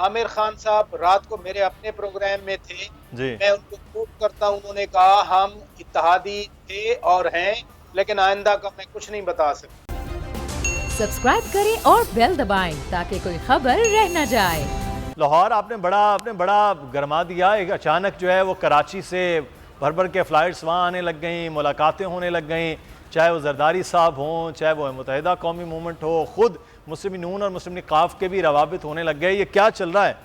आमिर खान साहब रात को मेरे अपने प्रोग्राम में थे। जी। मैं उनको कोट करता हूं, उन्होंने कहा हम इत्तेहादी थे और हैं, लेकिन आइंदा का मैं कुछ नहीं बता सकता। सब्सक्राइब करें और बेल दबाएं ताकि कोई खबर रह न जाए। लाहौर आपने बड़ा गरमा दिया। एक अचानक जो है वो कराची से भर भर के फ़्लाइट्स वहाँ आने लग गई, मुलाकातें होने लग गई, चाहे वो जरदारी साहब हों, चाहे वो मुत्तहिदा कौमी मूवमेंट हो, ख़ुद मुस्लिम नून और मुस्लिम क़ाफ के भी रवाबित होने लग गए। ये क्या चल रहा है?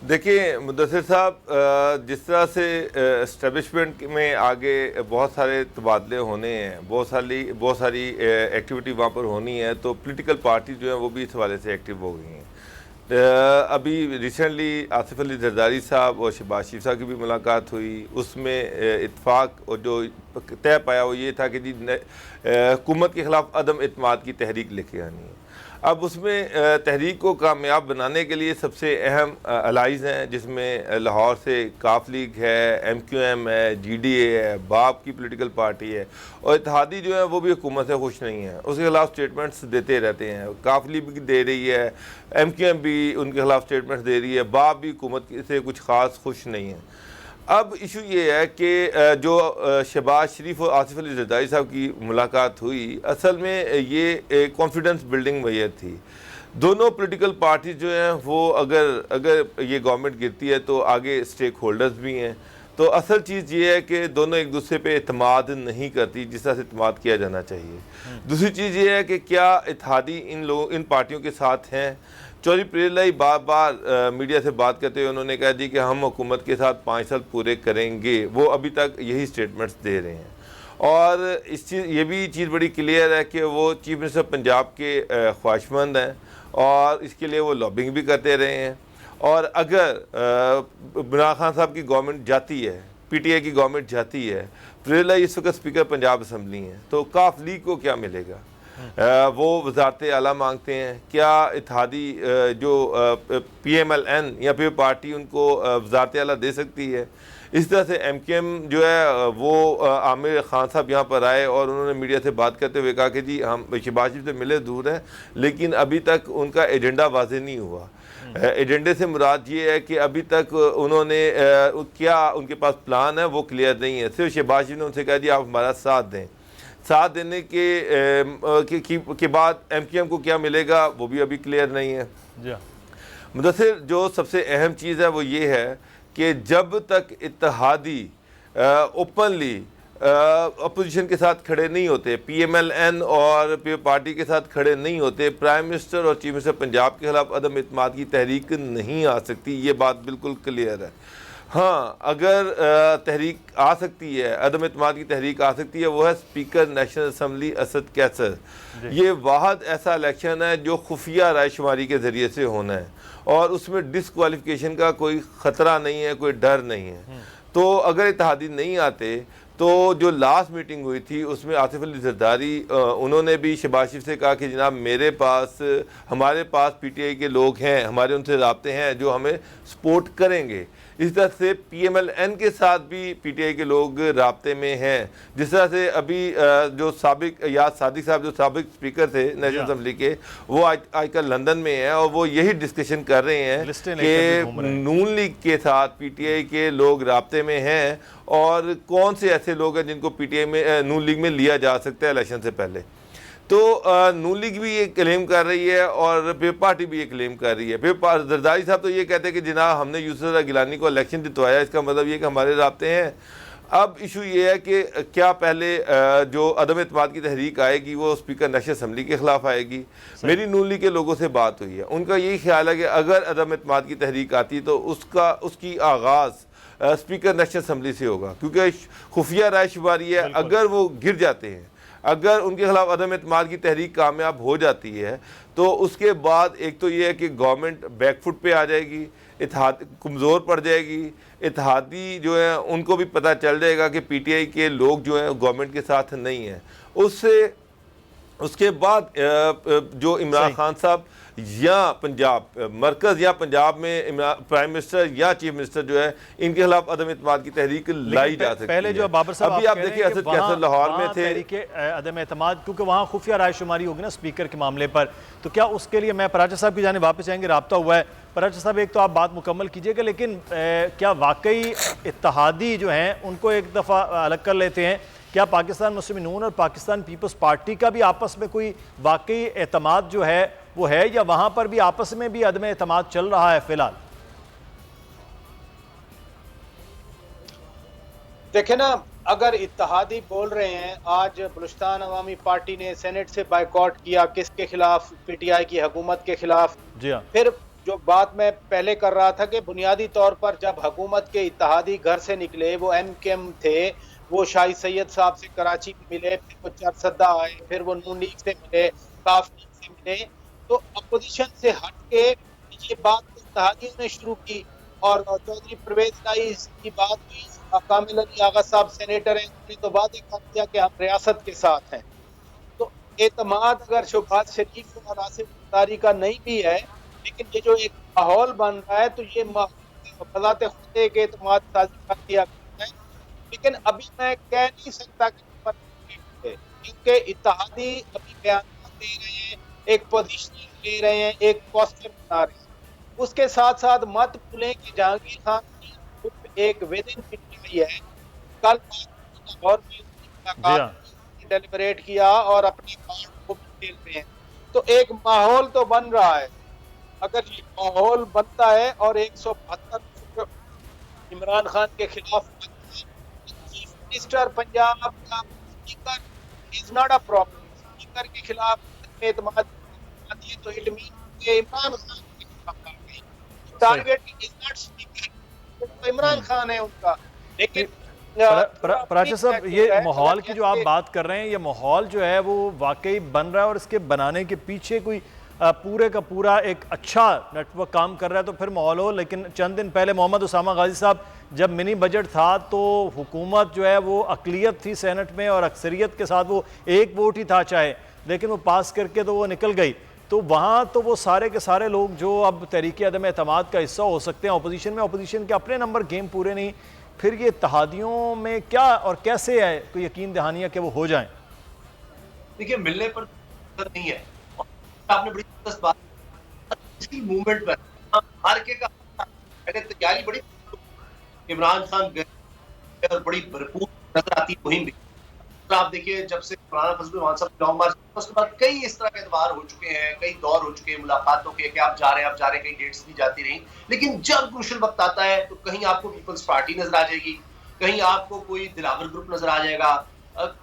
देखिए मुदस्सिर साहब, जिस तरह से इस्टेब्लिशमेंट में आगे बहुत सारे तबादले होने हैं, बहुत सारी एक्टिविटी वहाँ पर होनी है, तो पॉलिटिकल पार्टी जो है वो भी इस हवाले से एक्टिव हो गई हैं। अभी रिसेंटली आसिफ अली जरदारी साहब और शहबाज शरीफ साहब की भी मुलाकात हुई। उसमें इत्फाक और जो तय पाया वो ये था कि जी हुकूमत के ख़िलाफ़ अदम एतमाद की तहरीक लेके आनी है। अब उसमें तहरीक को कामयाब बनाने के लिए सबसे अहम अलाइज़ हैं, जिसमें लाहौर से काफ लीग है, MQM है, GDA है, बाप की पॉलिटिकल पार्टी है, और इत्तेहादी जो है वो भी हुकूमत से खुश नहीं है, उसके खिलाफ स्टेटमेंट्स देते रहते हैं। काफ लीग भी दे रही है, MQM भी उनके खिलाफ स्टेटमेंट्स दे रही है, बाप भी हुकूमत से कुछ ख़ास खुश नहीं है। अब इशू ये है कि जो शहबाज शरीफ और आसिफ अली जरदारी साहब की मुलाकात हुई, असल में ये कॉन्फिडेंस बिल्डिंग वजह थी। दोनों पॉलिटिकल पार्टी जो हैं वो अगर ये गवर्नमेंट गिरती है तो आगे स्टेक होल्डर्स भी हैं, तो असल चीज़ ये है कि दोनों एक दूसरे पे इत्तेमाद नहीं करती जिस तरह से इत्तेमाद किया जाना चाहिए। दूसरी चीज़ ये है कि क्या इत्तेहादी इन पार्टियों के साथ हैं। चौधरी प्रेरलाई बार बार मीडिया से बात करते हुए उन्होंने कहा दी कि हम हुकूमत के साथ 5 साल पूरे करेंगे, वो अभी तक यही स्टेटमेंट्स दे रहे हैं। और ये भी चीज़ बड़ी क्लियर है कि वो चीफ मिनिस्टर पंजाब के ख्वाहिशमंद हैं और इसके लिए वो लॉबिंग भी करते रहे हैं। और अगर इमरान खान साहब की गवर्नमेंट जाती है, PTI की गवर्नमेंट जाती है, प्रेरलाई इस वक्त स्पीकर पंजाब असम्बली हैं, तो काफ लीग को क्या मिलेगा? वो वजारत आला मांगते हैं। क्या इत्तेहादी जो PMLN या फिर पार्टी उनको वजारत आला दे सकती है? इस तरह से MQM जो है वो आमिर खान साहब यहाँ पर आए और उन्होंने मीडिया से बात करते हुए कहा कि जी हम शहबाज शरीफ से मिले दूर हैं, लेकिन अभी तक उनका एजेंडा वाज़ेह नहीं हुआ। एजेंडे से मुराद ये है कि अभी तक उन्होंने क्या उनके पास प्लान है वो क्लियर नहीं है। सिर्फ शहबाज शरीफ ने उनसे कहा जी आप हमारा साथ दें। साथ देने के बाद MQM को क्या मिलेगा वो भी अभी क्लियर नहीं है। मुदस्सिर, जो सबसे अहम चीज़ है वो ये है कि जब तक इत्तेहादी ओपनली अपोजिशन के साथ खड़े नहीं होते, PMLN और पार्टी के साथ खड़े नहीं होते, प्राइम मिनिस्टर और चीफ मिनिस्टर पंजाब के खिलाफ अदम एतमाद की तहरीक नहीं आ सकती। ये बात बिल्कुल क्लियर है। हाँ, अगर तहरीक आ सकती है, अदम एतमाद की तहरीक आ सकती है, वो है speaker national assembly Asad Qaiser. ये वाहद ऐसा इलेक्शन है जो खुफिया रायशुमारी के ज़रिए से होना है और उसमें डिसक्वालिफिकेशन का कोई ख़तरा नहीं है, कोई डर नहीं है। तो अगर इत्तेहादी नहीं आते तो जो लास्ट मीटिंग हुई थी उसमें आसिफ अली जरदारी उन्होंने भी शहबाज शरीफ से कहा कि जनाब हमारे पास PTI के लोग हैं, हमारे उनसे राब्ते हैं जो हमें सपोर्ट करेंगे। इस तरह से PMLN के साथ भी PTI के लोग राब्ते में हैं। जिस तरह से अभी जो साबिक याद सादिक साहब जो साबिक स्पीकर थे नेशनल असम्बली के, वो आजकल लंदन में हैं और वो यही डिस्कशन कर रहे हैं कि नून लीग के साथ PTI के लोग राब्ते में हैं और कौन से ऐसे लोग हैं जिनको PTI में नून लीग में लिया जा सकता है इलेक्शन से पहले। तो नून लीग भी ये क्लेम कर रही है और फिर पार्टी भी ये क्लेम कर रही है। फिर जरदारी साहब तो ये कहते हैं कि जनाब हमने यूसुफ गिलानी को इलेक्शन जितवाया, इसका मतलब ये कि हमारे राब्ते हैं। अब इशू ये है कि क्या पहले जो अदम एतमाद की तहरीक आएगी वो स्पीकर नेशनल असम्बली के खिलाफ आएगी? मेरी नून लीग के लोगों से बात हुई है, उनका यही ख्याल है कि अगर अदम एतमाद की तहरीक आती तो उसकी आगाज़ स्पीकर नेशनल असम्बली से होगा, क्योंकि खुफिया रायशुमारी है। अगर वो गिर जाते हैं, अगर उनके खिलाफ अदम एतमाद की तहरीक कामयाब हो जाती है तो उसके बाद एक तो ये है कि गवर्नमेंट बैकफुट पे आ जाएगी, इत्तेहाद कमज़ोर पड़ जाएगी। इत्तेहादी जो है उनको भी पता चल जाएगा कि PTI के लोग जो हैं गवर्नमेंट के साथ नहीं हैं। उससे उसके बाद जो इमरान खान साहब या पंजाब मरकज़ या पंजाब में प्राइम मिनिस्टर या चीफ मिनिस्टर जो है इनके खिलाफ अदम इत्मीनान की तहरीक लाई जा सकती है। पहले जो बाबर साहब अभी आप देखिए असद कैसर लाहौर में थे अदम एतमाद, क्योंकि वहाँ खुफिया रायशुमारी होगी ना स्पीकर के मामले पर, तो क्या उसके लिए मैं पराचा साहब की जानिब वापस आएंगे, राब्ता हुआ है। पराचा साहब एक तो आप बात मुकम्मल कीजिएगा, लेकिन क्या वाकई इत्तेहादी जो हैं उनको एक दफ़ा अलग कर लेते हैं? क्या पाकिस्तान मुस्लिम नून और पाकिस्तान पीपल्स पार्टी का भी आपस में कोई वाकई एतमाद जो है वो है, या वहां पर भी आपस में भी अदम एतमाद चल रहा है फिलहाल? देखे ना, अगर इत्तेहादी बोल रहे हैं, आज बलूचिस्तान अवामी पार्टी ने सेनेट से बायकॉट किया, किसके खिलाफ? पीटीआई की हुकूमत के खिलाफ। जी हाँ। फिर जो बात मैं पहले कर रहा था कि बुनियादी तौर पर जब हुकूमत के इत्तेहादी घर से निकले, वो MKM थे, वो शाहिद सैयद साहब से कराची में मिले, फिर वो चरसद्दा आए, फिर वो नून लीग से मिले, काफ लीग से मिले, तो अपोजिशन से हट के ये बात इत्तेहादियों ने शुरू की। और चौधरी परवेज राइस की बात हुई, कामिल अली आगा साहब सेनेटर हैं, उन्होंने तो वादे कर दिया कि हम रियासत के साथ हैं। तो एतमाद अगर शहबाज शरीफ और आसिफ ज़रदारी का नहीं भी है, लेकिन ये जो एक माहौल बन रहा है, तो ये बज़ाते खुद एक एतमाद साजी कर दिया है। लेकिन अभी मैं कह नहीं सकता क्योंकि इत्तेहादी अभी बयान दे रहे हैं, एक पोजीशन ले रहे हैं, एक पोस्टर बना रहे हैं। उसके साथ साथ मत भूलें कि जहांगीर खान की एक विद इन पीटीआई है, कल लाहौर में डेलिब्रेट किया और अपने कार्ड को खेल रहे हैं। तो एक माहौल तो बन रहा है। अगर ये माहौल बनता है और 172 इमरान खान के खिलाफ, चीफ मिनिस्टर पंजाब का speaker is not a problem, speaker के खिलाफ एतमाद तो इट मीन कि इमरान खान के खिलाफ आ गई। टारगेट इज नॉट स्पीकर, तो इमरान खान है उनका। लेकिन पराचा साहब, ये माहौल की जो आप बात कर रहे हैं, ये माहौल जो है वो वाकई बन रहा है और इसके बनाने के पीछे कोई पूरे का पूरा एक अच्छा नेटवर्क काम कर रहा है तो फिर माहौल हो। लेकिन चंद दिन पहले मोहम्मद उसामा गाजी साहब, जब मिनी बजट था तो हुकूमत जो है वो अकलियत थी सेनेट में और अक्सरियत के साथ वो एक वोट ही था चाहे, लेकिन वो पास करके तो वो निकल गई। तो वहाँ तो वो सारे के सारे लोग जो अब तहरीक अदम एतमाद का हिस्सा हो सकते हैं अपोजिशन में, अपोजिशन के अपने नंबर गेम पूरे नहीं, फिर ये इत्तेहादियों में क्या और कैसे है कोई यकीन दहानियाँ कि वो हो जाएं? देखिए, मिलने पर नहीं है। आपने बड़ी दिलचस्प बात, इसकी मूवमेंट पर हर के का तैयारी बड़ी, इमरान खान गए और बड़ी भरपूर नजर आती मुहिम भी। आप देखिए, जब से मौलाना फजलुर रहमान साहब लॉन्ग मार्च, उसके बाद कई इस तरह के एतबार हो चुके हैं, कई दौर हो चुके हैं मुलाकातों के, कि आप जा रहे हैं, कई डेट्स भी जाती रही। लेकिन जब क्रूशियल वक्त आता है तो कहीं आपको पीपल्स पार्टी नजर आ जाएगी, कहीं आपको कोई दिलावर ग्रुप नजर आ जाएगा,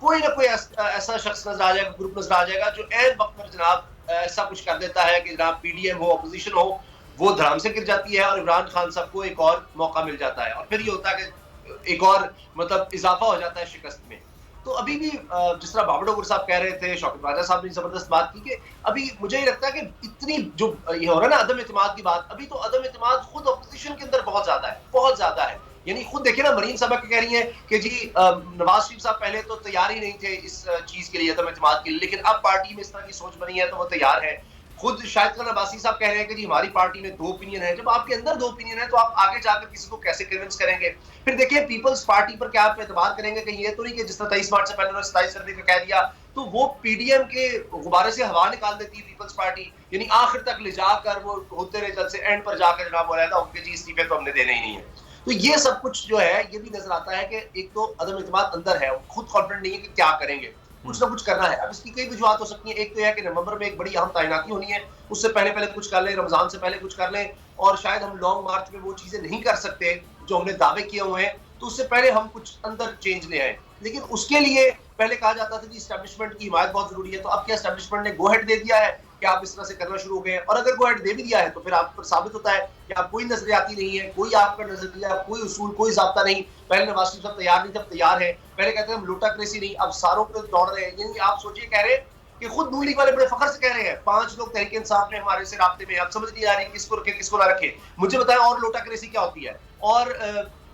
कोई ना कोई ऐसा शख्स नजर आ जाएगा, ग्रुप नजर आ जाएगा जो ऐन वक्त पर जनाब ऐसा कुछ कर देता है कि जनाब PDM हो, अपोजिशन हो, वो धड़ाम से गिर जाती है और इमरान खान साहब को एक और मौका मिल जाता है। और फिर ये होता है कि एक और मतलब इजाफा हो जाता है शिकस्त में। तो अभी भी जिस तरह बाबर डोगर साहब कह रहे थे, शौकत राजा साहब ने जबरदस्त बात की कि अभी मुझे ये लगता है कि इतनी जो ये हो रहा है ना अदम एतमाद की बात, अभी तो अदम एतमाद खुद अपोजिशन के अंदर बहुत ज्यादा है, बहुत ज्यादा है। यानी खुद देखिए ना, मरीन साहब कह रही है कि जी नवाज शरीफ साहब पहले तो तैयार ही नहीं थे इस चीज के लिए, अदम एतमाद के लिए, लेकिन अब पार्टी में इस तरह की सोच बनी है तो वो तैयार है। खुद शाहिद खान अब्बासी साहब कह रहे हैं कि जी हमारी पार्टी में 2 ओपिनियन है। जब आपके अंदर 2 ओपिनियन है तो आप आगे जाकर किसी को कैसे कन्विंस करेंगे? फिर देखिए, पीपल्स पार्टी पर क्या आप एतबार करेंगे? कहीं ये तो नहीं कि जिस तरह 23 मार्च से पहले 27 फरवरी का कह दिया तो वो PDM के गुब्बारे से हवा निकाल देती है पीपल्स पार्टी, यानी आखिर तक ले जाकर वो होते रहे जल से एंड पर जाकर जनाब बोला था उनके जी इस्तीफे तो हमने देने ही नहीं है। तो ये सब कुछ जो है ये भी नजर आता है कि एक तो अदम एतमाद अंदर है, खुद कॉन्फिडेंट नहीं है कि क्या करेंगे, कुछ ना कुछ करना है। अब इसकी कई वजूहत हो सकती है। एक तो यह कि नवंबर में एक बड़ी अहम तैनाती होनी है, उससे पहले कुछ कर लें, रमजान से पहले कुछ कर लें, और शायद हम लॉन्ग मार्च में वो चीजें नहीं कर सकते जो हमने दावे किए हुए हैं, तो उससे पहले हम कुछ अंदर चेंज ले आए। लेकिन उसके लिए पहले कहा जाता था कि एस्टैब्लिशमेंट की हिमायत बहुत जरूरी है, तो अब क्या एस्टैब्लिशमेंट ने गो हेड दे दिया है कि आप इस तरह से करना शुरू हो गए हैं? और अगर गो हेड दे भी दिया है तो फिर आप पर साबित होता है कि आप कोई नजरियाती नहीं है, कोई आपका नजरिया, कोई उसूल, कोई ज़ाब्ता नहीं। पहले नवाज शरीफ साहब तैयार नहीं, जब तैयार है, पहले कहते हैं हम लोटाक्रेसी नहीं, अब सारों पे दौड़ रहे हैं। यानी आप सोचिए, कह रहे हैं कि खुद नून लीग वाले बड़े फखर से कह रहे हैं 5 लोग तहरीक इंसाफ में हमारे से राब्ते में, अब समझ नहीं आ रही किसको रखे किसको ना रखे। मुझे बताएं, और लोटाक्रेसी क्या होती है और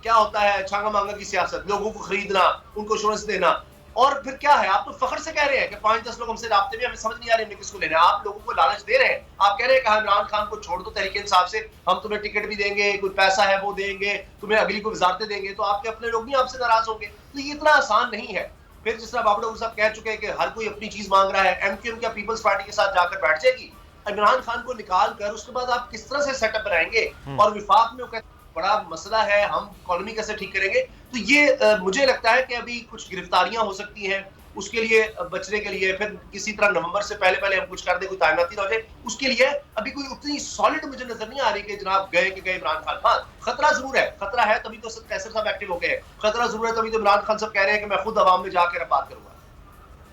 क्या होता है? छांगा मांगा की सियासत, लोगों को खरीदना, उनको एश्योरेंस देना, और फिर क्या है, आप तो फख्र से कह रहे हैं कि 5-10 लोग हमसे राब्ते में, हमें समझ नहीं आ रही हमने किसको लेना है। आप लोगों को लालच दे रहे हैं, आप कह रहे हैं कि इमरान खान को छोड़ दो तहरीक इंसाफ से, हम तुम्हें टिकट भी देंगे, कोई पैसा है वो देंगे, तुम्हें अगली को वजारतें देंगे, तो आपके अपने लोग नहीं आपसे नाराज होंगे। तो ये इतना आसान नहीं है। फिर जिस तरह बाबा साहब कह चुके हैं कि हर कोई अपनी चीज मांग रहा है, एमक्यूएम क्या पीपल्स पार्टी के साथ जाकर बैठ जाएगी? इमरान खान को निकाल कर उसके बाद आप किस तरह से सेटअप बनाएंगे? और विफाक में वो कहते हैं बड़ा मसला है, हम इकोनॉमी कैसे ठीक करेंगे? तो ये मुझे लगता है कि अभी कुछ गिरफ्तारियां हो सकती हैं, उसके लिए बचने के लिए फिर किसी तरह नवंबर से पहले पहले हम कुछ कर दे, कोई तायनाती ना हो जाए, उसके लिए अभी कोई उतनी सॉलिड मुझे नजर नहीं आ रही कि जनाब गए कि गए इमरान खान। हाँ, खतरा जरूर है, खतरा है तभी तो कैसर साहब एक्टिव हो गए हैं, खतरा जरूर है तभी तो इमरान खान साहब कह रहे हैं कि मैं खुद अवाम में जाकर बात करूंगा।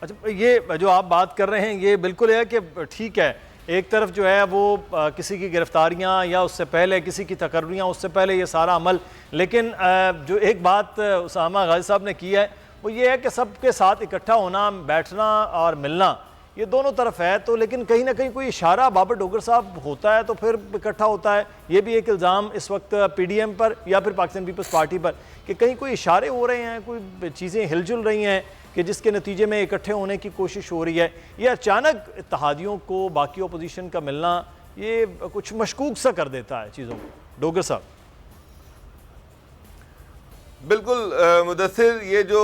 अच्छा, ये जो आप बात कर रहे हैं ये बिल्कुल है कि ठीक है, एक तरफ जो है वो किसी की गिरफ्तारियां या उससे पहले किसी की तकर्रियां, उससे पहले ये सारा अमल, लेकिन जो एक बात उसामा गाजी साहब ने की है वो ये है कि सबके साथ इकट्ठा होना, बैठना और मिलना, ये दोनों तरफ है। तो लेकिन कहीं ना कहीं कोई इशारा बाबर डोगर साहब होता है तो फिर इकट्ठा होता है। ये भी एक इल्ज़ाम इस वक्त पीडीएम पर या फिर पाकिस्तान पीपल्स पार्टी पर कि कहीं कोई इशारे हो रहे हैं, कोई चीज़ें हिलजुल रही हैं कि जिसके नतीजे में इकट्ठे होने की कोशिश हो रही है। ये अचानक इत्तेहादियों को बाकी अपोजिशन का मिलना ये कुछ मशकूक सा कर देता है चीज़ों को। डोगर साहब। बिल्कुल मुदस्सिर, ये जो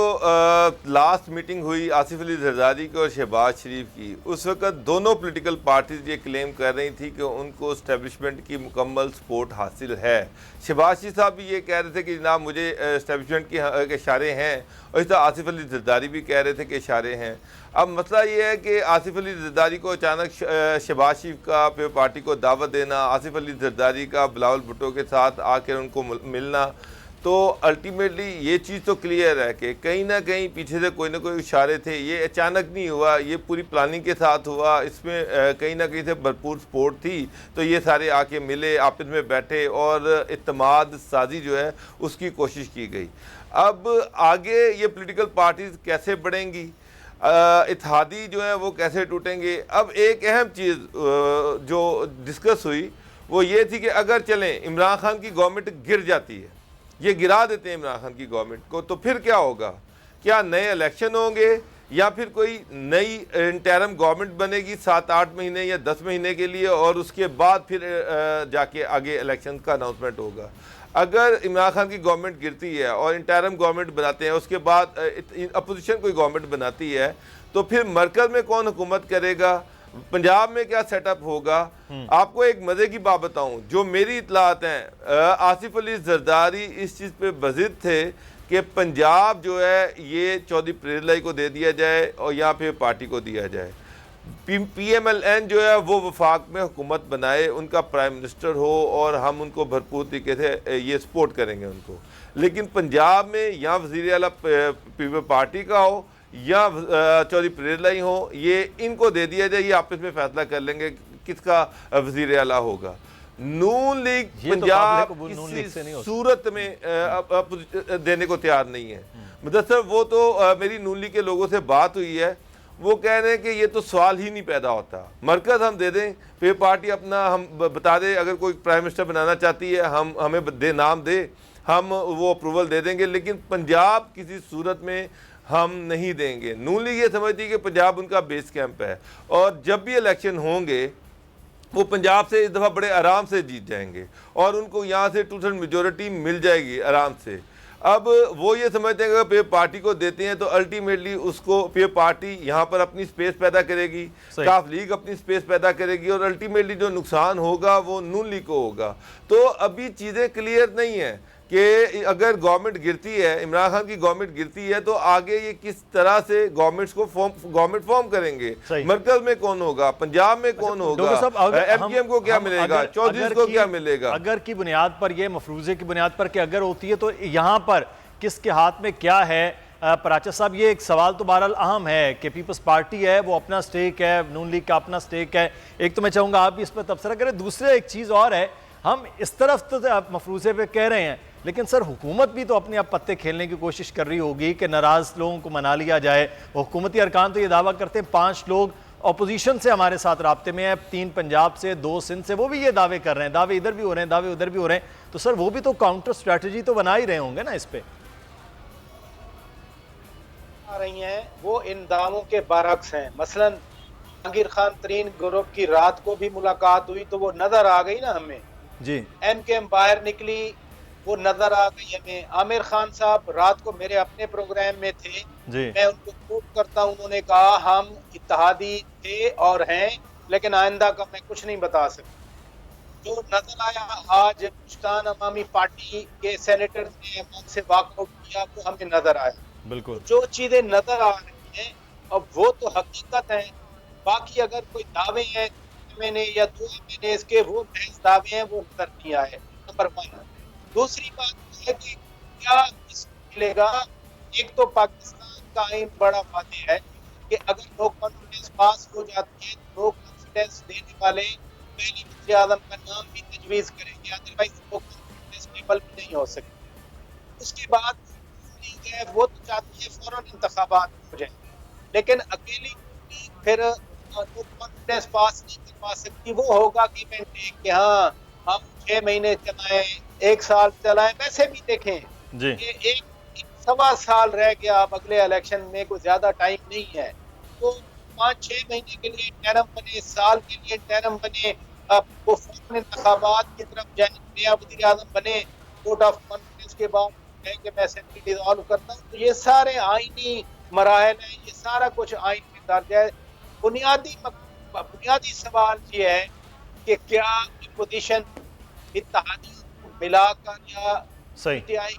लास्ट मीटिंग हुई आसिफ अली जरदारी की और शहबाज शरीफ की, उस वक्त दोनों पॉलिटिकल पार्टीज ये क्लेम कर रही थी कि उनको इस्टेब्लिशमेंट की मुकम्मल सपोर्ट हासिल है। शहबाज शरीफ साहब भी ये कह रहे थे कि जनाब मुझे इस्टेब्लिशमेंट के इशारे हैं, और इस तरह आसिफ अली जरदारी भी कह रहे थे कि इशारे हैं। अब मसला ये है कि आसिफ अली जरदारी को अचानक शहबाज शरीफ का पे पार्टी को दावत देना, आसिफ अली जरदारी का बिलावल भुट्टो के साथ आकर उनको मिलना, तो अल्टीमेटली ये चीज़ तो क्लियर है कि कहीं ना कहीं पीछे से कोई ना कोई इशारे थे। ये अचानक नहीं हुआ, ये पूरी प्लानिंग के साथ हुआ, इसमें कहीं ना कहीं से भरपूर सपोर्ट थी। तो ये सारे आके मिले, आपस में बैठे और इत्तेमाद साजी जो है उसकी कोशिश की गई। अब आगे ये पॉलिटिकल पार्टीज कैसे बढ़ेंगी, इत्तेहादी जो है वो कैसे टूटेंगे। अब एक अहम चीज़ जो डिस्कस हुई वो ये थी कि अगर चलें इमरान खान की गवर्नमेंट गिर जाती है, ये गिरा देते हैं इमरान खान की गवर्नमेंट को, तो फिर क्या होगा? क्या नए इलेक्शन होंगे या फिर कोई नई इंटरिम गवर्नमेंट बनेगी 7-8 महीने या 10 महीने के लिए, और उसके बाद फिर जाके आगे इलेक्शन का अनाउंसमेंट होगा? अगर इमरान खान की गवर्नमेंट गिरती है और इंटरिम गवर्नमेंट बनाते हैं, उसके बाद अपोजिशन कोई गवर्नमेंट बनाती है, तो फिर मरकज़ में कौन हुकूमत करेगा, पंजाब में क्या सेटअप होगा? आपको एक मजे की बात बताऊं, जो मेरी इतलात हैं, आसिफ अली जरदारी इस चीज़ पे बज़िद थे कि पंजाब जो है ये चौधरी प्रेरलाई को दे दिया जाए और या फिर पार्टी को दिया जाए, PMLN जो है वो वफाक में हुकूमत बनाए, उनका प्राइम मिनिस्टर हो और हम उनको भरपूर तरीके से ये सपोर्ट करेंगे उनको। लेकिन पंजाब में या वज़ीर आला पीपल पार्टी का हो या चौधरी प्रेरलाई हो, ये इनको दे दिया जाए, ये आपस में फैसला कर लेंगे किसका वज़ीर आला होगा। नून लीग पंजाब किसी सूरत में देने को तैयार नहीं है। मुदस्सिर, वो तो मेरी नून लीग के लोगों से बात हुई है, वो कह रहे हैं कि ये तो सवाल ही नहीं पैदा होता, मरकज़ हम दे दें, फिर पार्टी अपना हम बता दें, अगर कोई प्राइम मिनिस्टर बनाना चाहती है हम हमें नाम दे, हम वो अप्रूवल दे देंगे, लेकिन पंजाब किसी सूरत में हम नहीं देंगे। नून लीग ये समझती है कि पंजाब उनका बेस कैंप है और जब भी इलेक्शन होंगे वो पंजाब से इस दफ़ा बड़े आराम से जीत जाएंगे और उनको यहाँ से 2/3 मेजोरिटी मिल जाएगी आराम से। अब वो ये समझते हैं कि अगर पार्टी को देते हैं तो अल्टीमेटली उसको फिर पार्टी यहाँ पर अपनी स्पेस पैदा करेगी, काफ लीग अपनी स्पेस पैदा करेगी और अल्टीमेटली जो नुकसान होगा वो नून लीग को होगा। तो अभी चीज़ें क्लियर नहीं है कि अगर गवर्नमेंट गिरती है, इमरान खान की गवर्नमेंट गिरती है, तो आगे ये किस तरह से गवर्नमेंट्स को गवर्नमेंट फॉर्म करेंगे, मरकज में कौन होगा, पंजाब में कौन होगा, एमकेएम को क्या मिलेगा, चौधरी को क्या मिलेगा। अगर की बुनियाद पर, ये मफरूजे की बुनियाद पर कि अगर होती है तो यहाँ पर किसके हाथ में क्या है। पराचा साहब, ये एक सवाल तो बहरहाल अहम है कि पीपल्स पार्टी है वो अपना स्टेक है, नून लीग का अपना स्टेक है, एक तो मैं चाहूँगा आप भी इस पर तबसरा करें। दूसरे एक चीज़ और है, हम इस तरफ तो आप मफरूजे पे कह रहे हैं, लेकिन सर हुकूमत भी तो अपने आप पत्ते खेलने की कोशिश कर रही होगी कि नाराज़ लोगों को मना लिया जाए। हुकूमती अरकान तो ये दावा करते हैं 5 लोग अपोजिशन से हमारे साथ राब्ते में है, 3 पंजाब से, 2 सिंध से, वो भी ये दावे कर रहे हैं, दावे इधर भी हो रहे हैं, दावे उधर भी हो रहे हैं। तो सर वो भी तो काउंटर स्ट्रैटेजी तो बना ही रहे होंगे ना इस पर। आ रही हैं वो इन दावों के बरअक्स हैं। मसलन जहांगीर खान तरीन ग्रुप की रात को भी मुलाकात हुई तो वो नजर आ गई ना हमें। जी एमकेएम बाहर निकली, वो नजर आ गई हमें। आमिर खान साहब रात को मेरे अपने प्रोग्राम में थे, जी मैं उनको कोट करता हूं, उन्होंने कहा हम इत्तेहादी थे और हैं, लेकिन आइंदा का मैं कुछ नहीं बता सकता। जो नजर आया आज पाकिस्तान अवामी पार्टी के सेनेटर ने से वॉकआउट किया, वो हमें नजर आया। बिल्कुल जो चीजें नजर आ रही हैं अब वो तो हकीकत है। बाकी अगर कोई दावे हैं महीने या 2 महीने इसके, वो महज दावे हैं, वो नजर नहीं आए। नंबर 1। दूसरी बात है कि क्या इसको मिलेगा। एक तो पाकिस्तान का आईन बड़ा वादे है कि अगर नो कॉन्फिडेंस पास हो जाती है तो नो कॉन्फिडेंस देने वाले पहले वज़ीर आज़म का नाम भी तजवीज़ करेंगे, अदरवाइज नो कॉन्फिडेंस टेबल भी नहीं हो सकती। उसके बाद वो तो चाहती है फौरन इंतखाबात हो जाए, लेकिन अकेली फिर नो कॉन्फिडेंस पास नहीं कर पा सकती। वो होगा कि मैं कि हाँ हम 6 महीने चलाएं, 1 साल चलाएं। वैसे भी देखें जी कि एक सवा साल रह गया, अब अगले इलेक्शन में कोई ज्यादा टाइम नहीं है, तो 5-6 महीने के लिए टर्म बने, साल के लिए टर्म बने, अब वो फौरन इंतखाबात की तरफ जाए, नया वज़ीर आज़म बने, वोट ऑफ कॉन्फिडेंस के बाद कहे कि मैं असेंबली डिसॉल्व करता हूँ। तो ये सारे आईनी मराहल हैं, ये सारा कुछ आइन में दर्ज है। बुनियादी सवाल ये है कि क्या अपोजिशन इत्तेहादियों को मिलाकर या सही पीटीआई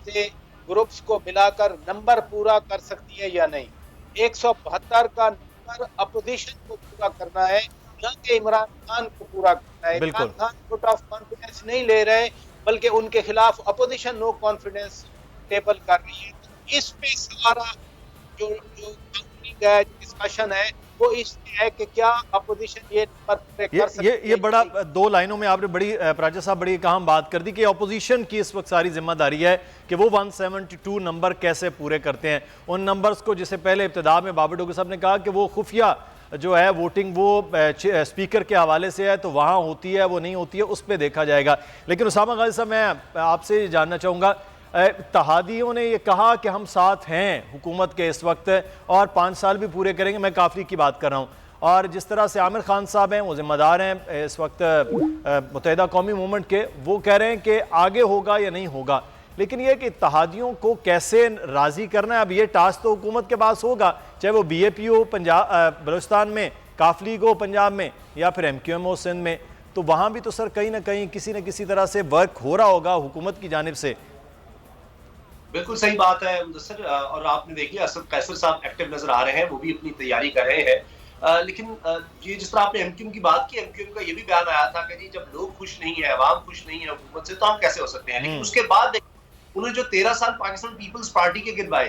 के ग्रुप्स को मिलाकर नंबर पूरा कर सकती है या नहीं। 172 का नंबर अपोजिशन को पूरा करना है, न कि इमरान खान को पूरा करना है। बिल्कुल। Imran Khan vote of confidence नहीं ले रहे, बल्कि उनके खिलाफ अपोजिशन नो कॉन्फिडेंस टेबल कर रही है। तो इस पे सारा जो डिस्कशन है वो इसमें है कि क्या अपोजिशन ये नंबर पूरे कर सकती है। ये बड़ा 2 लाइनों में आपने बड़ी प्राचा साहब बड़ी अहम बात कर दी कि अपोजिशन की इस वक्त सारी जिम्मेदारी है कि वो 172 नंबर कैसे पूरे करते हैं। उन नंबर्स को जिसे पहले इब्तिदा में बाबर डोगर साहब ने कहा कि वो खुफिया जो है वोटिंग वो स्पीकर के हवाले से है, तो वहाँ होती है वो नहीं होती है, उस पर देखा जाएगा। लेकिन उसामा गाजी साहब मैं आपसे जानना चाहूँगा, इत्तेहादियों ने ये कहा कि हम साथ हैं हुकूमत के इस वक्त और 5 साल भी पूरे करेंगे, मैं काफिली की बात कर रहा हूँ, और जिस तरह से आमिर खान साहब हैं वो जिम्मेदार हैं इस वक्त मुत्तहिदा कौमी मूवमेंट के, वो कह रहे हैं कि आगे होगा या नहीं होगा। लेकिन यह कि इत्तेहादियों को कैसे राज़ी करना है, अब ये टास्क तो हुकूमत के पास होगा, चाहे वो BAP हो पंजाब बलूचिस्तान में, काफ लीग हो पंजाब में, या फिर MQM हो सिंध में, तो वहाँ भी तो सर कहीं ना कहीं किसी न किसी तरह से वर्क हो रहा होगा हुकूमत की जानिब से। बिल्कुल सही बात है मुदस्सिर, और आपने देखिए असद कैसर साहब एक्टिव नजर आ रहे हैं, वो भी अपनी तैयारी कर रहे हैं। लेकिन ये जिस तरह आपने MQM की बात की, MQM का ये भी बयान आया था कि जी जब लोग खुश नहीं है, अवाम खुश नहीं है हुकूमत से, तो हम कैसे हो सकते हैं। लेकिन उसके बाद उन्होंने जो 13 साल पाकिस्तान पीपल्स पार्टी के गिनवाए,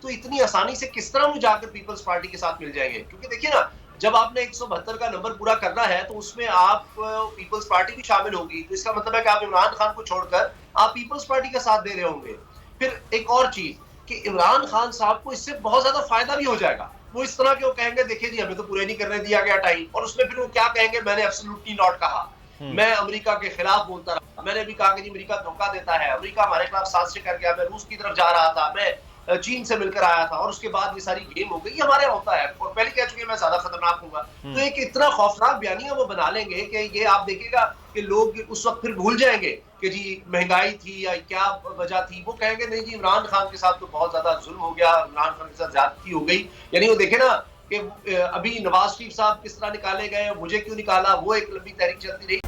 तो इतनी आसानी से किस तरह वो जाकर पीपल्स पार्टी के साथ मिल जाएंगे। क्योंकि देखिए ना, जब आपने 172 का नंबर पूरा करना है तो उसमें आप पीपल्स पार्टी भी शामिल होगी, तो इसका मतलब है कि आप इमरान खान को छोड़कर आप पीपल्स पार्टी का साथ दे रहे होंगे। फिर एक और चीज कि इमरान खान साहब को इससे बहुत ज्यादा फायदा भी हो जाएगा। वो इस तरह के वो कहेंगे देखिए जी हमें तो पूरे नहीं करने दिया गया टाइम, और उसमें फिर वो क्या कहेंगे, मैंने एब्सोल्युटली नॉट कहा, मैं अमेरिका के खिलाफ बोलता रहा, मैंने भी कहा कि जी अमेरिका धोखा देता है, अमेरिका हमारे खिलाफ साजिश कर गया, मैं रूस की तरफ जा रहा था, मैं चीन से मिलकर आया था, और उसके बाद ये सारी गेम हो गई। हमारे होता है, और पहले कह चुके मैं ज्यादा खतरनाक हूँ। तो एक इतना खौफनाक बयानिया वो बना लेंगे कि ये आप देखिएगा कि लोग उस वक्त फिर भूल जाएंगे कि जी महंगाई थी या क्या वजह थी। वो कहेंगे नहीं जी इमरान खान के साथ तो बहुत ज्यादा जुल्म हो गया, इमरान खान के साथ ज्यादती हो गई। यानी वो देखे ना कि अभी नवाज शरीफ साहब किस तरह निकाले गए, मुझे क्यों निकाला, वो एक लंबी तहरीक चलती रही।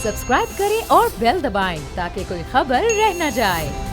सब्सक्राइब करें और बेल दबाएं ताकि कोई खबर रह न जाए।